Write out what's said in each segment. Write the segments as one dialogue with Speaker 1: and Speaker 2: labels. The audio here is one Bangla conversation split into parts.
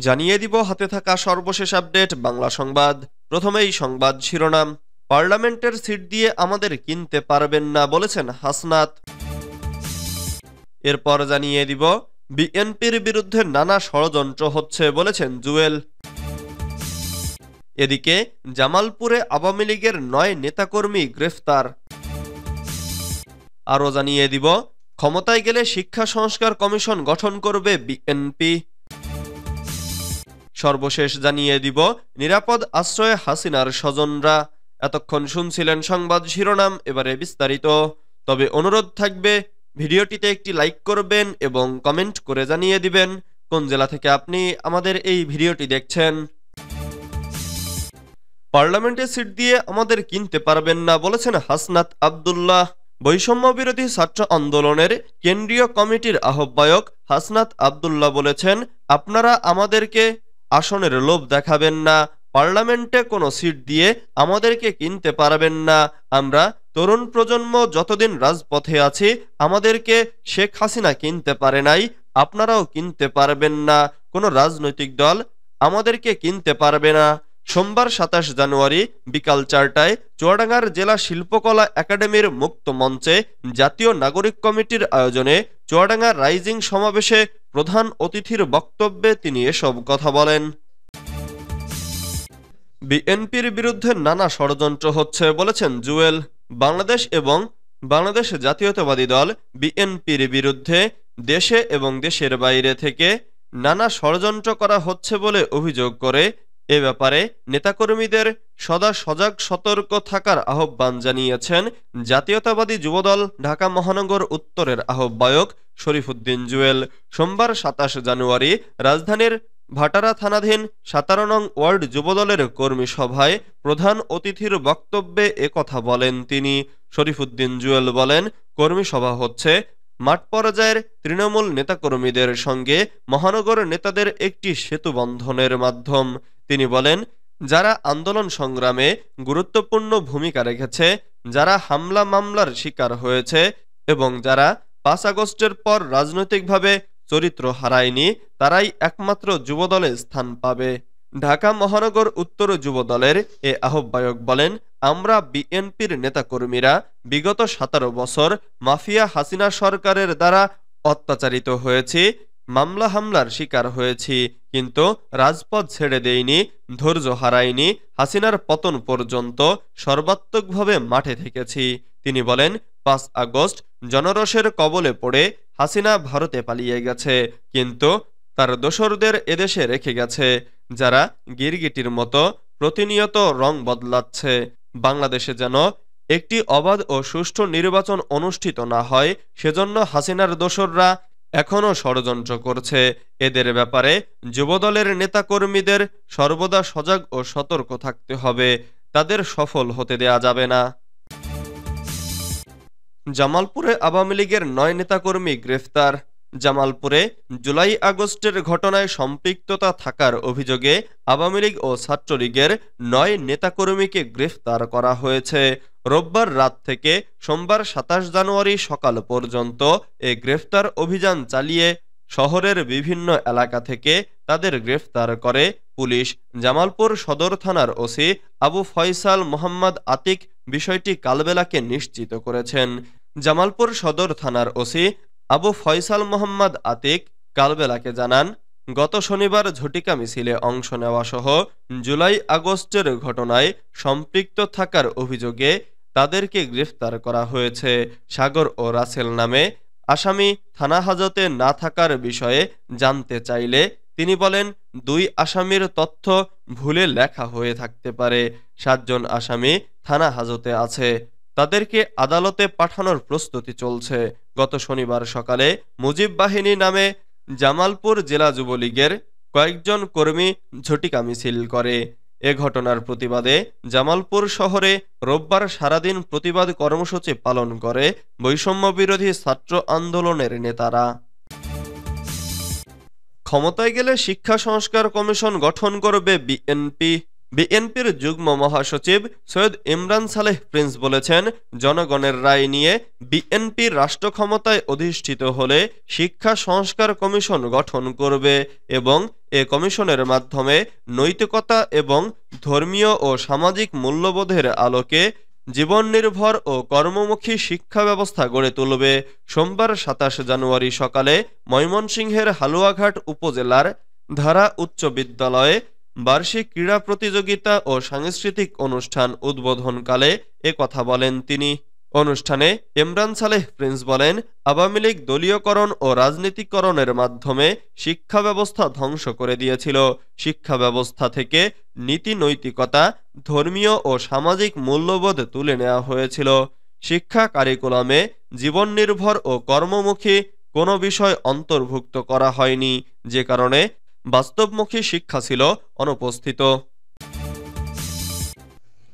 Speaker 1: জানিয়ে দিব হাতে থাকা সর্বশেষ আপডেট বাংলা সংবাদ। প্রথমেই সংবাদ শিরোনাম। পার্লামেন্টের সিট দিয়ে আমাদের কিনতে পারবেন না বলেছেন হাসনাত। এরপর জানিয়ে দিব বিএনপির বিরুদ্ধে নানা ষড়যন্ত্র হচ্ছে বলেছেন জুয়েল। এদিকে জামালপুরে আওয়ামী লীগের ৯ নেতাকর্মী গ্রেফতার। আরও জানিয়ে দিব ক্ষমতায় গেলে শিক্ষা সংস্কার কমিশন গঠন করবে বিএনপি। সর্বশেষ জানিয়ে দিব নিরাপদ আশ্রয়ে হাসিনার স্বজনরা। এতক্ষণ শুনছিলেন সংবাদ শিরোনাম, এবারে বিস্তারিত। তবে অনুরোধ থাকবে ভিডিওটিতে একটি লাইক করবেন এবং কমেন্ট করে জানিয়ে দিবেন কোন জেলা থেকে আপনি আমাদের এই ভিডিওটি দেখছেন। পার্লামেন্টে সিট দিয়ে আমাদের কিনতে পারবেন না বলেছেন হাসনাত আব্দুল্লাহ। বৈষম্য বিরোধী ছাত্র আন্দোলনের কেন্দ্রীয় কমিটির আহ্বায়ক হাসনাত আব্দুল্লাহ বলেছেন, আপনারা আমাদেরকে আসনের লোভ দেখাবেন না, পার্লামেন্টে কোনো সিট দিয়ে আমাদেরকে কিনতে পারবেন না। আমরা তরুণ প্রজন্ম যতদিন রাজপথে আছি আমাদেরকে শেখ হাসিনা কিনতে পারে নাই, আপনারাও কিনতে পারবেন না। কোনো রাজনৈতিক দল আমাদেরকে কিনতে পারবে না। সোমবার ২৭ জানুয়ারি বিকাল ৪টায় চুয়াডাঙ্গার জেলা শিল্পকলা একাডেমির মুক্ত মঞ্চে জাতীয় নাগরিক কমিটির আয়োজনে চুয়াডাঙ্গা রাইজিং সমাবেশে প্রধান অতিথির বক্তব্যে তিনি এসব কথা বলেন। বিএনপির বিরুদ্ধে নানা ষড়যন্ত্র হচ্ছে বলেছেন জুয়েল। বাংলাদেশ এবং বাংলাদেশ জাতীয়তাবাদী দল বিএনপির বিরুদ্ধে দেশে এবং দেশের বাইরে থেকে নানা ষড়যন্ত্র করা হচ্ছে বলে অভিযোগ করে এ ব্যাপারে নেতাকর্মীদের সদা সজাগ সতর্ক থাকার আহ্বান জানিয়েছেন জাতীয়তাবাদী যুবদল ঢাকা মহানগর উত্তরের আহ্বায়ক শরীফুদ্দীন জুয়েল। সোমবার ২৭ জানুয়ারি রাজধানীর ভাটারা থানাধীন ১৭ নং ওয়ার্ড যুবদলের কর্মী সভায় প্রধান অতিথির বক্তব্যে একথা বলেন তিনি। শরীফুদ্দীন জুয়েল বলেন, কর্মী সভা হচ্ছে মাঠ পর্যায়ের তৃণমূল নেতাকর্মীদের সঙ্গে মহানগর নেতাদের একটি সেতু বন্ধনের মাধ্যম। তিনি বলেন, যারা আন্দোলন সংগ্রামে গুরুত্বপূর্ণ ভূমিকা রেখেছে, যারা হামলা মামলার শিকার হয়েছে এবং যারা ৫ আগস্টের পর রাজনৈতিকভাবে চরিত্র হারায়নি, তারাই একমাত্র যুবদলে স্থান পাবে। ঢাকা মহানগর উত্তর যুবদলের এ আহ্বায়ক বলেন, আমরা বিএনপির নেতাকর্মীরা বিগত ১৭ বছর মাফিয়া হাসিনা সরকারের দ্বারা অত্যাচারিত হয়েছি, মামলা হামলার শিকার হয়েছি, কিন্তু রাজপথ ছেড়ে দেইনি, ধৈর্য হারাইনি, হাসিনার পতন পর্যন্ত সর্বাত্মকভাবে মাঠে থেকেছি। তিনি বলেন, ৫ আগস্ট জনরোষের কবলে পড়ে হাসিনা ভারতে পালিয়ে গেছে, কিন্তু তার দোসরদের এদেশে রেখে গেছে, যারা গিরগিটির মতো প্রতিনিয়ত রং বদলাচ্ছে। বাংলাদেশে যেন একটি অবাধ ও সুষ্ঠু নির্বাচন অনুষ্ঠিত না হয়, সেজন্য হাসিনার দোসররা এখনও ষড়যন্ত্র করছে। এদের ব্যাপারে যুবদলের নেতাকর্মীদের সর্বদা সজাগ ও সতর্ক থাকতে হবে, তাদের সফল হতে দেয়া যাবে না। জামালপুরে আওয়ামী লীগের ৯ নেতাকর্মী গ্রেফতার। জামালপুরে জুলাই আগস্টের ঘটনায় সম্পৃক্ততা থাকার অভিযোগে আওয়ামী লীগ ও ছাত্রলীগের ৯ নেতাকর্মীকে গ্রেফতার করা হয়েছে। রোববার রাত থেকে সোমবার ২৭ জানুয়ারি সকাল পর্যন্ত এ গ্রেফতার অভিযান চালিয়ে শহরের বিভিন্ন এলাকা থেকে তাদের গ্রেফতার করে পুলিশ। জামালপুর সদর থানার ওসি আবু ফয়সাল মোহাম্মদ আতিক বিষয়টি কালবেলাকে নিশ্চিত করেছেন। জামালপুর সদর থানার ওসি আবু ফয়সাল মোহাম্মদ আতিক কালবেলাকে জানান, গত শনিবার ঝটিকা মিছিলে অংশ নেওয়া সহ জুলাই আগস্টের ঘটনায় সম্পৃক্ত থাকার অভিযোগে তাদেরকে গ্রেফতার করা হয়েছে। সাগর ও রাসেল নামে আসামি থানা হাজতে না থাকার বিষয়ে জানতে চাইলে তিনি বলেন, ২ আসামির তথ্য ভুলে লেখা হয়ে থাকতে পারে। ৭ জন আসামি থানা হাজতে আছে, তাদেরকে আদালতে পাঠানোর প্রস্তুতি চলছে। গত শনিবার সকালে মুজিব বাহিনী নামে জামালপুর জেলা যুবলীগের কয়েকজন কর্মী ঝটিকা মিছিল করে। এ ঘটনার প্রতিবাদে জামালপুর শহরে রোববার সারাদিন প্রতিবাদ কর্মসূচি পালন করে বৈষম্য বিরোধী ছাত্র আন্দোলনের নেতারা। ক্ষমতায় গেলে শিক্ষা সংস্কার কমিশন গঠন করবে বিএনপি। বিএনপির যুগ্ম মহাসচিব সৈয়দ ইমরান সালেহ প্রিন্স বলেছেন, জনগণের রায় নিয়ে বিএনপি রাষ্ট্র ক্ষমতায় অধিষ্ঠিত হলে শিক্ষা সংস্কার কমিশন গঠন করবে এবং এ কমিশনের মাধ্যমে নৈতিকতা এবং ধর্মীয় ও সামাজিক মূল্যবোধের আলোকে জীবননির্ভর ও কর্মমুখী শিক্ষা ব্যবস্থা গড়ে তুলবে। সোমবার ২৭ জানুয়ারি সকালে ময়মনসিংহের হালুয়াঘাট উপজেলার ধারা উচ্চ বিদ্যালয়ে বার্ষিক ক্রীড়া প্রতিযোগিতা ও সাংস্কৃতিক অনুষ্ঠান উদ্বোধনকালে কথা বলেন তিনি। অনুষ্ঠানে ইমরান সালেহ প্রিন্স বলেন, আওয়ামী লীগ দলীয়করণ ও রাজনীতিকরণের মাধ্যমে শিক্ষা ব্যবস্থা ধ্বংস করে দিয়েছিল। শিক্ষা ব্যবস্থা থেকে নীতি নৈতিকতা, ধর্মীয় ও সামাজিক মূল্যবোধ তুলে নেওয়া হয়েছিল। শিক্ষা কারিকুলামে জীবন নির্ভর ও কর্মমুখী কোনো বিষয় অন্তর্ভুক্ত করা হয়নি, যে কারণে বাস্তবমুখী শিক্ষা ছিল অনুপস্থিত।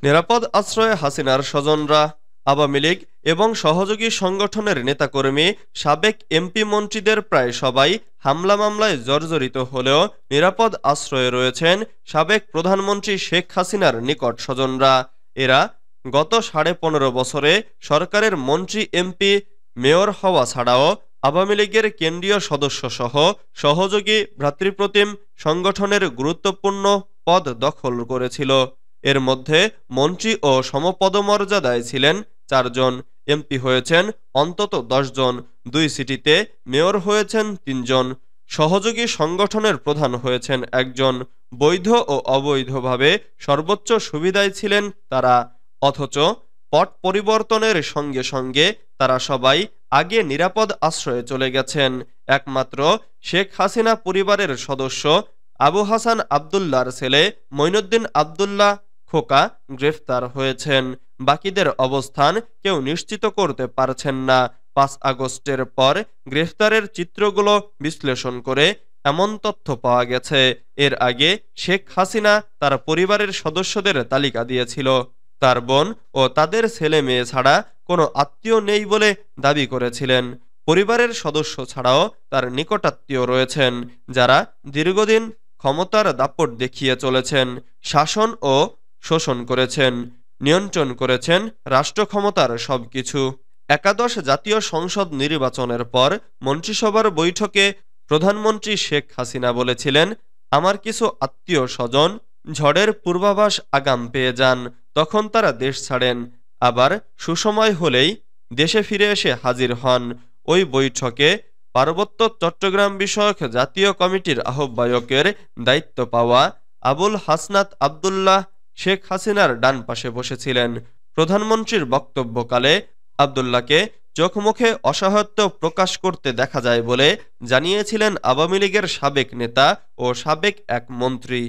Speaker 1: নিরাপদ আশ্রয়ে হাসিনার স্বজনরা। আওয়ামী লীগ এবং সহযোগী সংগঠনের নেতাকর্মী, সাবেক এমপি মন্ত্রীদের প্রায় সবাই হামলা মামলায় জর্জরিত হলেও নিরাপদ আশ্রয়ে রয়েছেন সাবেক প্রধানমন্ত্রী শেখ হাসিনার নিকট স্বজনরা। এরা গত ১৫.৫ বছরে সরকারের মন্ত্রী, এমপি, মেয়র হওয়া ছাড়াও আওয়ামী লীগের কেন্দ্রীয় সদস্যসহ সহযোগী ভ্রাতৃপ্রতিম সংগঠনের গুরুত্বপূর্ণ পদ দখল করেছিল। এর মধ্যে মন্ত্রী ও সমপদমর্যাদায় ছিলেন ৪ জন, এমপি হয়েছেন অন্তত ১০ জন, ২ সিটিতে মেয়র হয়েছেন ৩ জন, সহযোগী সংগঠনের প্রধান হয়েছেন ১ জন। বৈধ ও অবৈধভাবে সর্বোচ্চ সুবিধায় ছিলেন তারা, অথচ পট পরিবর্তনের সঙ্গে সঙ্গে তারা সবাই আগে নিরাপদ আশ্রয়ে চলে গেছেন। একমাত্র শেখ হাসিনা পরিবারের সদস্য আবু হাসান আবদুল্লাহর ছেলে মঈনুদ্দিন আবদুল্লাহ খোকা গ্রেফতার হয়েছেন। বাকিদের অবস্থান কেউ নিশ্চিত করতে পারছেন না। ৫ আগস্টের পর গ্রেফতারের চিত্রগুলো বিশ্লেষণ করে এমন তথ্য পাওয়া গেছে, এর আগে শেখ হাসিনা তার পরিবারের সদস্যদের তালিকা দিয়েছিল। তার বোন ও তাদের ছেলে মেয়ে ছাড়া কোনো আত্মীয় নেই বলে দাবি করেছিলেন। পরিবারের সদস্য ছাড়াও তার নিকটাত্মীয় রয়েছেন, যারা দীর্ঘদিন ক্ষমতার দাপট দেখিয়ে চলেছেন, শাসন ও শোষণ করেছেন, নিয়ন্ত্রণ করেছেন রাষ্ট্র ক্ষমতার সবকিছু। একাদশ জাতীয় সংসদ নির্বাচনের পর মন্ত্রিসভার বৈঠকে প্রধানমন্ত্রী শেখ হাসিনা বলেছিলেন, আমার কিছু আত্মীয় স্বজন ঝড়ের পূর্বাভাস আগাম পেয়ে যান, তখন তারা দেশ ছাড়েন, আবার সুসময় হলেই দেশে ফিরে এসে হাজির হন। ওই বৈঠকে পার্বত্য চট্টগ্রাম বিষয়ক জাতীয় কমিটির আহ্বায়কের দায়িত্ব পাওয়া আবুল হাসনাত আবদুল্লাহ শেখ হাসিনার ডান পাশে বসেছিলেন। প্রধানমন্ত্রীর বক্তব্যকালে আবদুল্লাহকে চোখমুখে অসহায়ত্ব প্রকাশ করতে দেখা যায় বলে জানিয়েছিলেন আওয়ামী লীগের সাবেক নেতা ও সাবেক এক মন্ত্রী।